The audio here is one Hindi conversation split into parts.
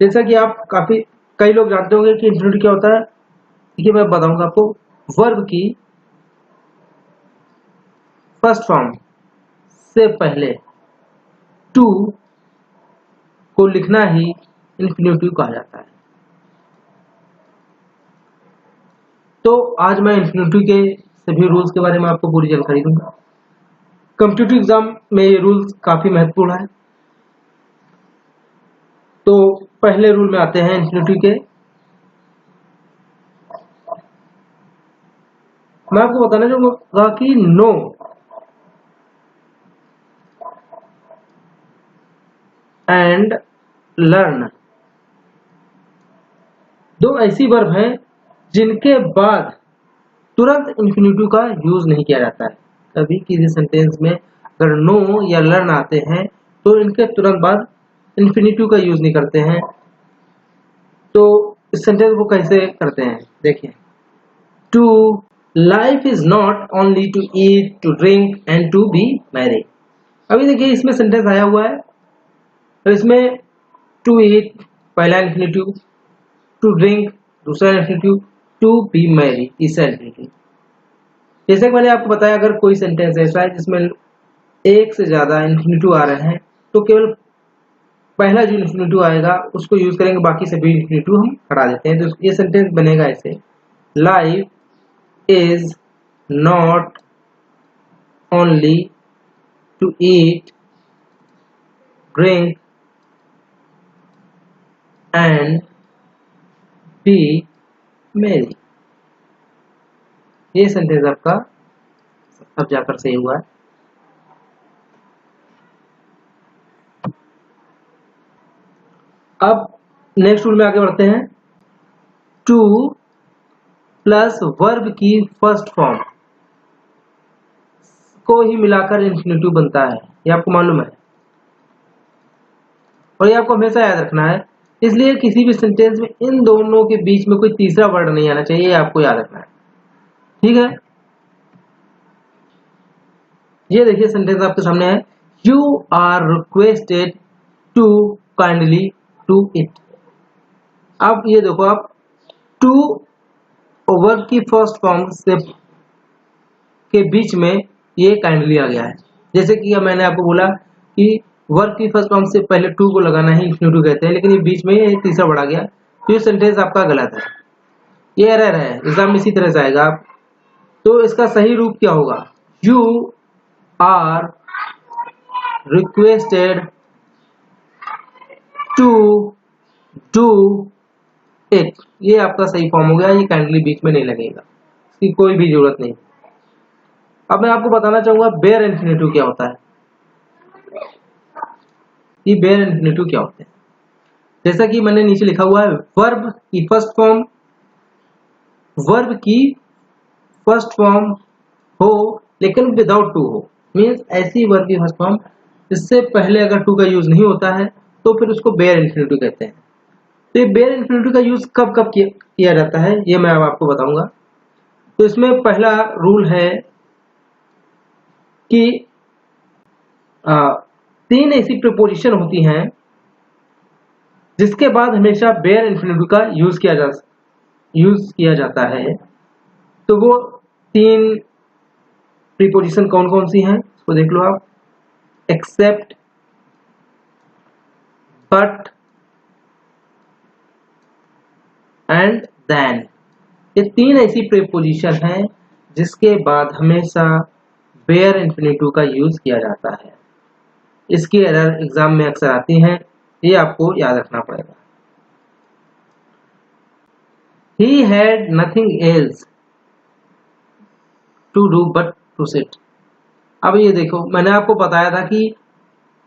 जैसा कि आप कई लोग जानते होंगे कि इंफिनिटी क्या होता है। देखिए मैं बताऊंगा आपको। वर्ब की फर्स्ट फॉर्म से पहले टू को लिखना ही इंफिनिटिव कहा जाता है। तो आज मैं इंफिनिटिव के सभी रूल्स के बारे में आपको पूरी जानकारी दूंगा। कॉम्पिटिटिव एग्जाम में ये रूल्स काफी महत्वपूर्ण है। तो पहले रूल में आते हैं इंफिनिटिव के। मैं आपको बताना चाहूंगा कि नो एंड लर्न दो ऐसी वर्ब हैं जिनके बाद तुरंत इंफिनिटिव का यूज नहीं किया जाता है। कभी किसी सेंटेंस में अगर नो या लर्न आते हैं तो इनके तुरंत बाद इंफिनिटिव का यूज नहीं करते हैं। तो इस सेंटेंस को कैसे करते हैं देखिए। To life is not only to eat to drink and to be merry. अभी देखिए इसमें सेंटेंस आया हुआ है तो इसमें टू ईट पहला इंफिनिटिव, टू ड्रिंक दूसरा इंफिनिटिव, टू बी मैरी तीसरा इंफिनिटिव। जैसे कि मैंने आपको बताया अगर कोई सेंटेंस ऐसा है जिसमें एक से ज्यादा इंफिनिटिव आ रहे हैं तो केवल पहला जो इंफिनिटिव आएगा उसको यूज करेंगे, बाकी सभी इंफिनिटिव हम हटा देते हैं। तो ये सेंटेंस बनेगा ऐसे। Life is not only to eat drink and be merry. ये सेंटेंस आपका अब जाकर सही हुआ है। अब नेक्स्ट रूल में आगे बढ़ते हैं। टू प्लस वर्ब की फर्स्ट फॉर्म को ही मिलाकर इंफिनिटिव बनता है, ये आपको मालूम है और ये आपको हमेशा याद रखना है। इसलिए किसी भी सेंटेंस में इन दोनों के बीच में कोई तीसरा वर्ड नहीं आना चाहिए, ये आपको याद रखना है। ठीक है, ये देखिए सेंटेंस आपके सामने है। You are requested to kindly do it. अब ये देखो आप, टू वर्ब की फर्स्ट फॉर्म से के बीच में ये काइंडली आ गया है। जैसे कि मैंने आपको बोला कि वर्ब की फर्स्ट फॉर्म से पहले टू को लगाना ही इंफिनिटिव कहते हैं, लेकिन ये बीच में ये तीसरा वर्ड आ गया तो ये सेंटेंस आपका गलत है, ये एरर है। एग्जाम में इसी तरह से आएगा। तो इसका सही रूप क्या होगा? You are requested to do it. ये आपका सही फॉर्म हो गया, ये काइंडली बीच में नहीं लगेगा, इसकी कोई भी जरूरत नहीं। अब मैं आपको बताना चाहूंगा बेयर इंफिनिटिव क्या होता है। ये बेयर इंफिनिटिव क्या होते हैं? जैसा कि मैंने नीचे लिखा हुआ है, वर्ब की फर्स्ट फॉर्म हो लेकिन विदाउट टू हो। मीन्स ऐसी वर्ब की फर्स्ट फॉर्म जिससे पहले अगर टू का यूज नहीं होता है तो फिर उसको बेयर इंफिनिटिव कहते हैं। तो ये बेयर इंफिनिटिव का यूज कब कब किया जाता है ये मैं अब आपको बताऊंगा। तो इसमें पहला रूल है कि तीन ऐसी प्रीपोजिशन होती हैं जिसके बाद हमेशा बेयर इंफिनिटिव का यूज किया जाता है। तो वो तीन प्रीपोजिशन कौन कौन सी हैं उसको देख लो आप। Except, but and then. ये तीन ऐसी प्रीपोजिशन हैं जिसके बाद हमेशा बेयर इंफिनिटिव का यूज किया जाता है। इसकी एरर एग्जाम में अक्सर आती हैं, ये आपको याद रखना पड़ेगा। He had nothing else to do but to sit। अब ये देखो मैंने आपको बताया था कि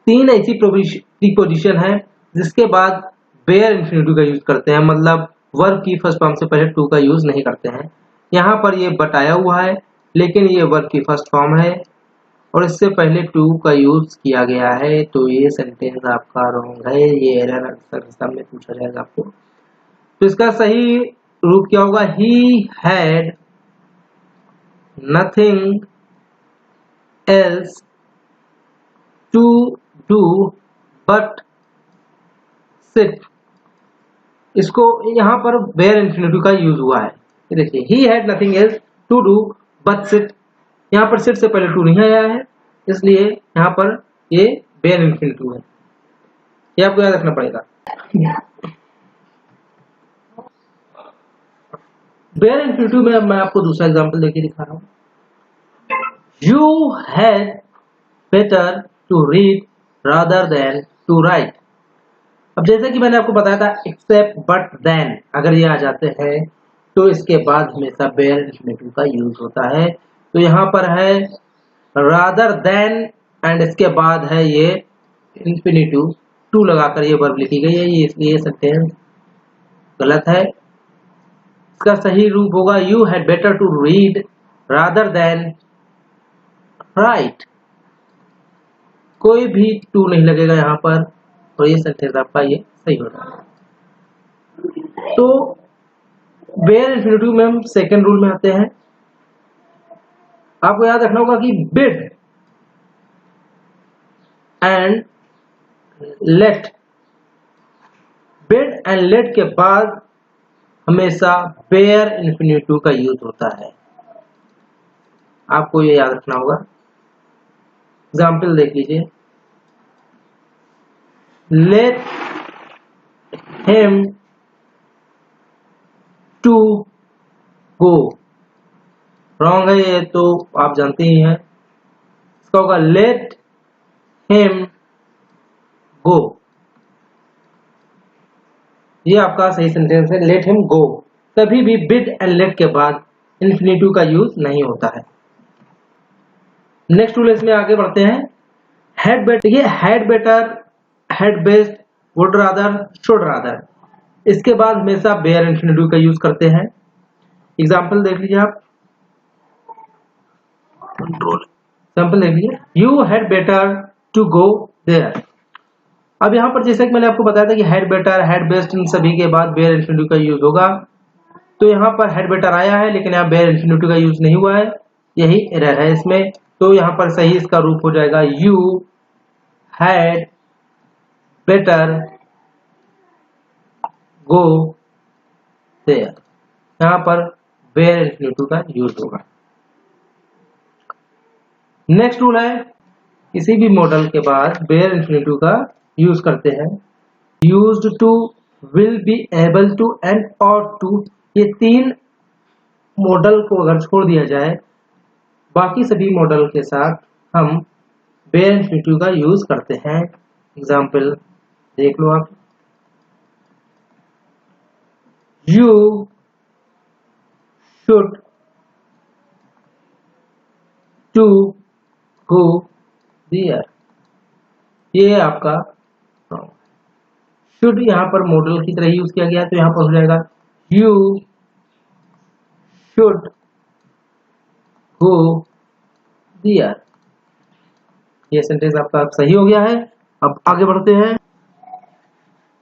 तीन ऐसी प्रीपोजिशन है जिसके बाद बेयर इंफिनिटिव का यूज करते हैं, मतलब वर्ब की फर्स्ट फॉर्म से पहले टू का यूज नहीं करते हैं। यहाँ पर ये बताया हुआ है लेकिन ये वर्ब की फर्स्ट फॉर्म है और इससे पहले टू का यूज किया गया है, तो ये सेंटेंस आपका रॉन्ग है। ये एरर अक्सर सामने पूछा जाएगा आपको। तो इसका सही रूप क्या होगा? He had nothing else to do but sit. इसको यहाँ पर बेयर इन्फिनिटिव का यूज हुआ है। देखिए he had nothing else to do but sit, यहाँ पर सिट से पहले टू नहीं आया है, इसलिए यहाँ पर ये बेयर इन्फिनिटिव है, ये आपको याद रखना पड़ेगा। बेयर इन्फिनिटिव में अब मैं आपको दूसरा एग्जांपल देके दिखा रहा हूँ। You had better to read rather than to write. अब जैसे कि मैंने आपको बताया था एक्सेप्ट बट देन अगर ये आ जाते हैं तो इसके बाद हमेशा बेयर इन्फिनिटिव का यूज होता है। तो यहाँ पर है रादर देन एंड इसके बाद है ये इन्फिनिटिव टू लगाकर ये वर्ब लिखी गई है, ये इसलिए सेंटेंस गलत है। इसका सही रूप होगा you had better to read rather than write. कोई भी टू नहीं लगेगा यहाँ पर और ये सेंटेंस आपका ये सही हो रहा है। तो बेयर इन्फिनिटिव में हम सेकेंड रूल में आते हैं। आपको याद रखना होगा कि bid and let, bid and let के बाद हमेशा बेयर इन्फिनिटिव का यूज होता है, आपको ये याद रखना होगा। एग्जाम्पल देख लीजिए, let him to go, wrong है ये तो आप जानते ही हैं, इसका होगा लेट हिम गो, ये आपका सही सेंटेंस है लेट हिम गो। कभी भी बिड एंड लेट के बाद इन्फिनिटिव का यूज नहीं होता है। नेक्स्ट रूल इसमें आगे बढ़ते हैं। हैड बेटर, ये had better, had best, would rather, should rather, इसके बाद हमेशा बेयर इन्फिनिटिव का यूज करते हैं। एग्जाम्पल देख लीजिए आप, एग्जाम्पल देख लीजिए, you had better to go there. अब यहाँ पर जैसे कि मैंने आपको बताया था कि हैड बेटर, हैड बेस्ट, इन सभी के बाद बेयर इन्फिनिटिव का यूज होगा। तो यहाँ पर हैड बेटर आया है लेकिन यहाँ बेयर इन्फिनिटिव का यूज नहीं हुआ है, यही एरर है इसमें। तो यहाँ पर सही इसका रूप हो जाएगा you had better go there, यहाँ पर बेयर इन्फिनिटिव का यूज होगा। नेक्स्ट रूल है, किसी भी मॉडल के बाद बेयर इन्फिनिटिव का यूज करते हैं। Used to, will be, able to and ought to, ये तीन मॉडल को अगर छोड़ दिया जाए बाकी सभी मॉडल के साथ हम बेयर इन्फिनिटिव का यूज करते हैं। एग्जाम्पल देख लो आप, you should to go there, ये आपका शुड यहाँ पर मॉडल की तरह यूज किया गया, तो यहाँ पर हो जाएगा यू शुड गो देयर, ये सेंटेंस आपका सही हो गया है। अब आगे बढ़ते हैं।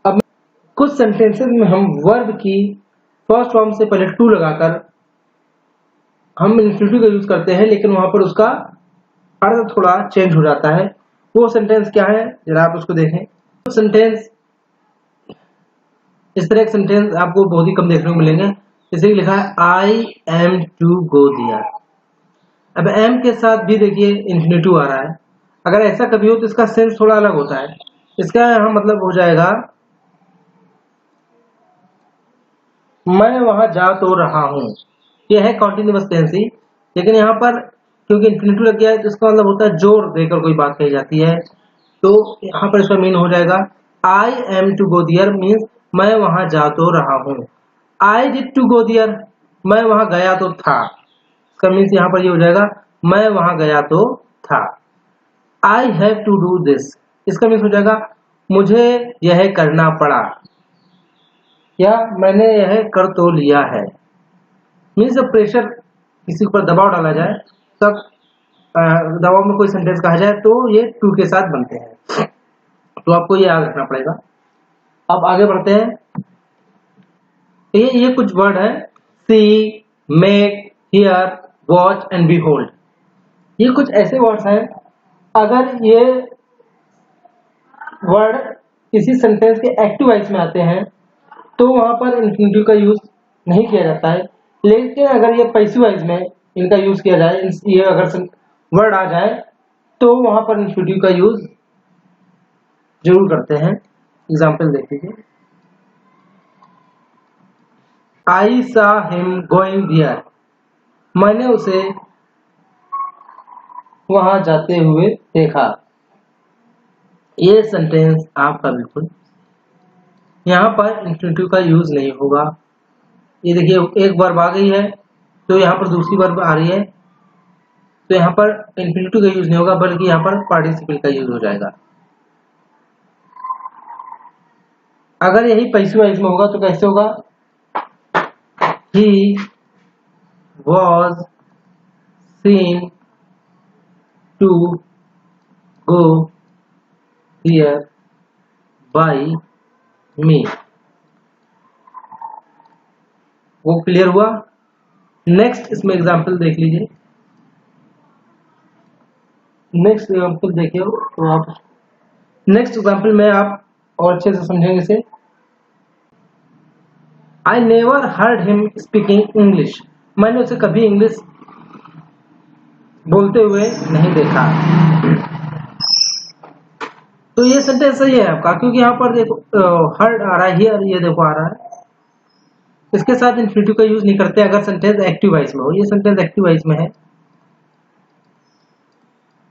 अब कुछ सेंटेंसेस में हम वर्ब की फर्स्ट फॉर्म से पहले टू लगाकर हम इन्फिनिटिव का यूज करते हैं, लेकिन वहां पर उसका अर्थ थोड़ा चेंज हो जाता है। वो सेंटेंस क्या है जरा आप उसको देखें। तो सेंटेंस, इस तरह के सेंटेंस आपको बहुत ही कम देखने को मिलेंगे। जैसे कि लिखा है I am to go there, अब एम के साथ भी देखिए इन्फिनिटिव आ रहा है। अगर ऐसा कभी हो तो इसका सेंस थोड़ा अलग होता है। इसका यहाँ मतलब हो जाएगा मैं वहां जा तो रहा हूं, यह है कॉन्टिन्यूअस टेंस ही, लेकिन यहाँ पर क्योंकि इन्फिनिटिव लग गया है तो इसका मतलब होता है जोर देकर कोई बात कही जाती है। तो यहाँ पर इसका मीन हो जाएगा I am to go there means मैं वहां जा तो रहा हूं। I did to go there, मैं वहां गया तो था, इसका मीन्स यहाँ पर ये हो जाएगा मैं वहां गया तो था। I have to do this, इसका मीन्स हो जाएगा मुझे यह करना पड़ा, या मैंने यह कर तो लिया है। मीन्स जब प्रेशर किसी पर दबाव डाला जाए तब दबाव में कोई सेंटेंस कहा जाए तो ये टू के साथ बनते हैं, तो आपको ये याद रखना पड़ेगा। अब आगे बढ़ते हैं। ये कुछ वर्ड है, see, make, here, watch and behold, ये कुछ ऐसे वर्ड्स हैं अगर ये वर्ड किसी सेंटेंस के एक्टिव वॉइस में आते हैं तो वहां पर इन्फिनेटिव का यूज नहीं किया जाता है। लेकिन अगर ये पैसिव वॉइस में इनका यूज किया जाए, ये अगर वर्ड आ जाए तो वहां पर इन्फिनेटिव का यूज जरूर करते हैं। एग्जाम्पल देख लीजिए, आई सा हिम गोइंग देयर, मैंने उसे वहां जाते हुए देखा। ये सेंटेंस आपका बिल्कुल यहाँ पर इन्फिनेटिव का यूज नहीं होगा। ये देखिए एक वर्ब आ गई है तो यहाँ पर दूसरी वर्ब आ रही है, तो यहाँ पर इन्फिनेटिव का यूज नहीं होगा बल्कि यहाँ पर पार्टिसिपल का यूज हो जाएगा। अगर यही पैसिव वॉइस में होगा तो कैसे होगा, he was seen to go there by me. वो क्लियर हुआ। नेक्स्ट इसमें एग्जाम्पल देख लीजिए, नेक्स्ट एग्जाम्पल देखिए तो आप नेक्स्ट एग्जाम्पल में आप और अच्छे से समझेंगे इसे। I never heard him speaking English, मैंने उसे कभी इंग्लिश बोलते हुए नहीं देखा। तो ये सेंटेंस सही है आपका, क्योंकि यहाँ पर देखो हर्ड आ रहा है, हियर ये देखो आ रहा है, इसके साथ इन्फिनेटिव का यूज नहीं करते अगर सेंटेंस एक्टिव वॉइस में हो। ये सेंटेंस एक्टिव वॉइस में है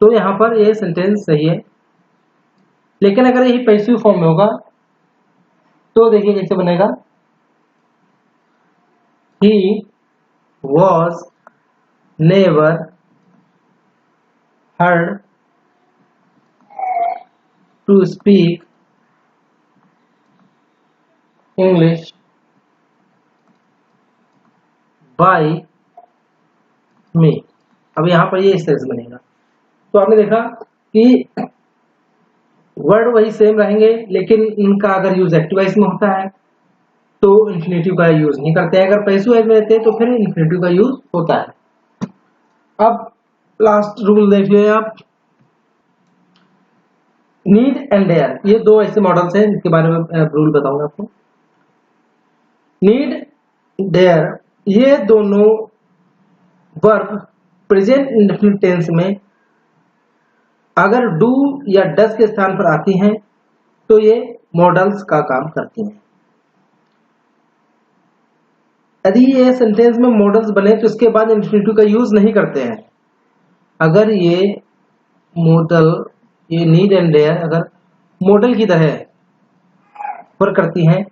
तो यहाँ पर ये सेंटेंस सही है। लेकिन अगर यही पैसिव फॉर्म में होगा तो देखिए कैसे बनेगा, he was never heard to speak English by me. अब यहाँ पर ये इस तरह से बनेगा। तो आपने देखा कि वर्ड वही सेम रहेंगे लेकिन इनका अगर यूज एक्टिव वॉइस में होता है तो इन्फिनेटिव का यूज नहीं करते हैं, अगर पैसिव वॉइस में रहते हैं तो फिर इन्फिनेटिव का यूज होता है। अब लास्ट रूल देख लीजिए आप, नीड एंड डेयर, ये दो ऐसे मॉडल्स हैं जिसके बारे में रूल बताऊंगा आपको। नीड, डेयर, ये दोनों वर्ब प्रेजेंट इंडेफिनिट टेंस में अगर डू या डस के स्थान पर आती हैं तो ये मॉडल्स का काम करती हैं। यदि ये सेंटेंस में मॉडल्स बने तो इसके बाद इन्फिनेटिव का यूज नहीं करते हैं। अगर ये मॉडल, ये नीड एंड डेयर अगर मॉडल की तरह वर्क करती हैं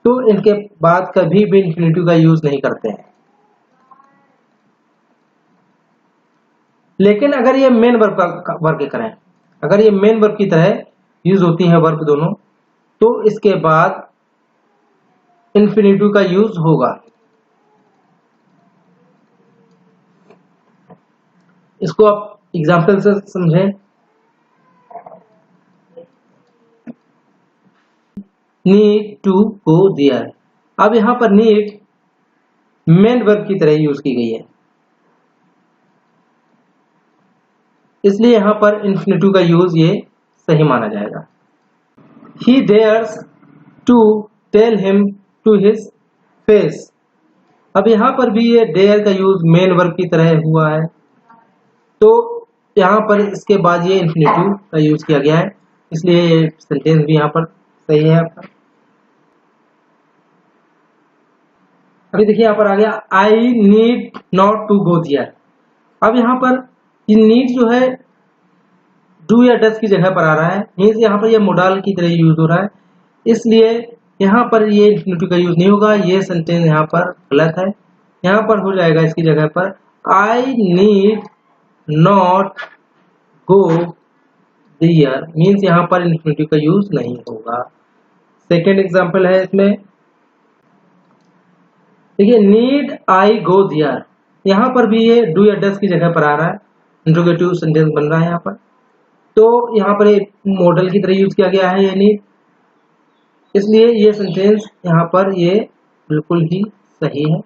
तो इनके बाद कभी भी इन्फिनेटिव का यूज नहीं करते हैं। लेकिन अगर ये मेन वर्ब करें, अगर ये मेन वर्ब की तरह यूज होती है वर्ब दोनों, तो इसके बाद इन्फिनेटिव का यूज होगा। इसको आप एग्जाम्पल से समझें। नीड टू गो देयर, अब यहां पर नीड मेन वर्ब की तरह यूज की गई है, इसलिए यहां पर इन्फिनेटिव का यूज ये सही माना जाएगा। He dares to tell him to his face, अब यहां पर भी ये डेयर का यूज मेन वर्ब की तरह हुआ है तो यहां पर इसके बाद ये इन्फिनेटिव का यूज किया गया है, इसलिए ये सेंटेंस भी यहां पर सही है आपका। अभी देखिए यहां पर आ गया I need not to go there, अब यहां पर ये नीड जो है डू या डस की जगह पर आ रहा है, मीन्स यहाँ पर ये मोडाल की तरह यूज हो रहा है, इसलिए यहाँ पर ये इन्फिनेटिव का यूज नहीं होगा। ये सेंटेंस यहाँ पर गलत है, यहाँ पर हो जाएगा इसकी जगह पर I need not go there, means यहाँ पर इन्फिनेटिव का यूज नहीं होगा। सेकेंड एग्जाम्पल है इसमें, देखिए नीड आई गो देयर, यहाँ पर भी ये डू या डस की जगह पर आ रहा है, इंट्रोगेटिव सेंटेंस बन रहा है यहाँ पर, तो यहाँ पर एक मॉडल की तरह यूज किया गया है ये नीड, इसलिए ये सेंटेंस यहाँ पर ये बिल्कुल ही सही है।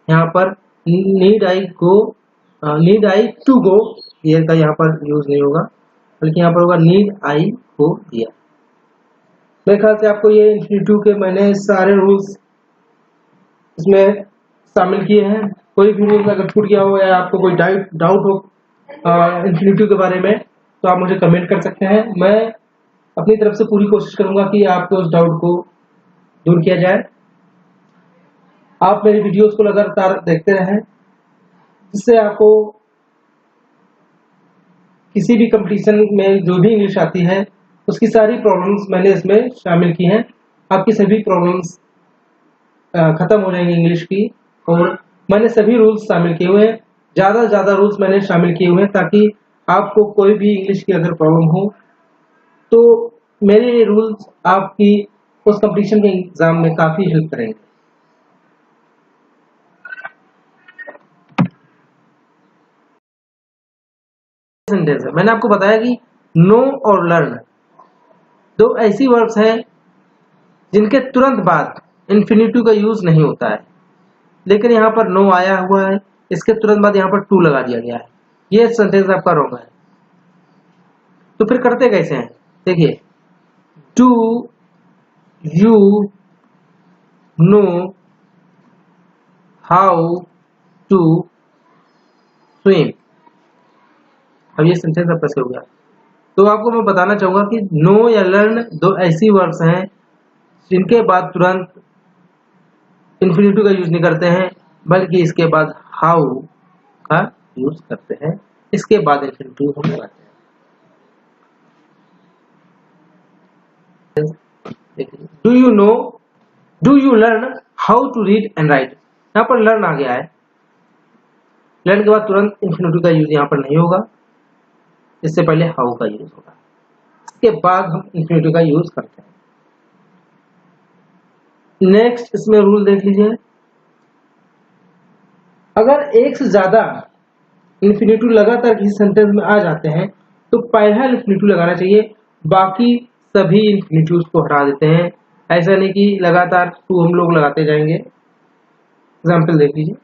यहाँ पर need I go, need I to go, ये का यहाँ पर यूज नहीं होगा, बल्कि यहाँ पर होगा नीड आई गो दिया। मेरे ख्याल से आपको ये इन्फिनिटिव के मैंने सारे रूल्स इसमें शामिल किए हैं। कोई भी रूल अगर छूट गया हो या आपको कोई डाउट हो इन्फिनिटिव के बारे में तो आप मुझे कमेंट कर सकते हैं। मैं अपनी तरफ से पूरी कोशिश करूंगा कि आपके उस डाउट को दूर किया जाए। आप मेरी वीडियोस को लगातार देखते रहें, जिससे आपको किसी भी कंपटीशन में जो भी इंग्लिश आती है उसकी सारी प्रॉब्लम्स मैंने इसमें शामिल की हैं। आपकी सभी प्रॉब्लम्स खत्म हो जाएंगी इंग्लिश की। और मैंने सभी रूल्स शामिल किए हुए हैं, ज़्यादा से ज़्यादा रूल्स मैंने शामिल किए हुए हैं ताकि आपको कोई भी इंग्लिश की अगर प्रॉब्लम हो तो मेरे ये रूल्स आपकी उस कंपटीशन के एग्जाम में काफ़ी हेल्प करेंगे। सेंटेंस है, मैंने आपको बताया कि नो और लर्न दो ऐसी वर्ब्स हैं जिनके तुरंत बाद इन्फिनिटिव का यूज नहीं होता है, लेकिन यहाँ पर नो आया हुआ है, इसके तुरंत बाद यहाँ पर टू लगा दिया गया है। ये सेंटेंस आपका रॉन्ग है। तो फिर करते कैसे हैं, देखिए, do you know how to swim. अब ये सेंटेंस आपका सही हो गया। तो आपको मैं बताना चाहूंगा कि नो या लर्न दो ऐसी वर्ब्स हैं जिनके बाद तुरंत इन्फिनिटिव का यूज नहीं करते हैं, बल्कि इसके बाद हाउ का यूज करते हैं। इसके बाद इन्फिनिटिव हम लगाते हैं। देखिए, do you learn how to read and write. यहाँ पर लर्न आ गया है, लर्न के बाद तुरंत इन्फिनिटिव का यूज यहाँ पर नहीं होगा, इससे पहले हाउ का यूज होगा। इसके बाद हम इन्फिनिटिव का यूज करते हैं। नेक्स्ट इसमें रूल देख लीजिए, अगर एक से ज्यादा इन्फिनिटिव लगातार किसी सेंटेंस में आ जाते हैं तो पहला इन्फिनिटिव लगाना चाहिए, बाकी सभी इन्फिनिटिव्स को हटा देते हैं। ऐसा नहीं कि लगातार टू हम लोग लगाते जाएंगे। एग्जाम्पल देख लीजिए,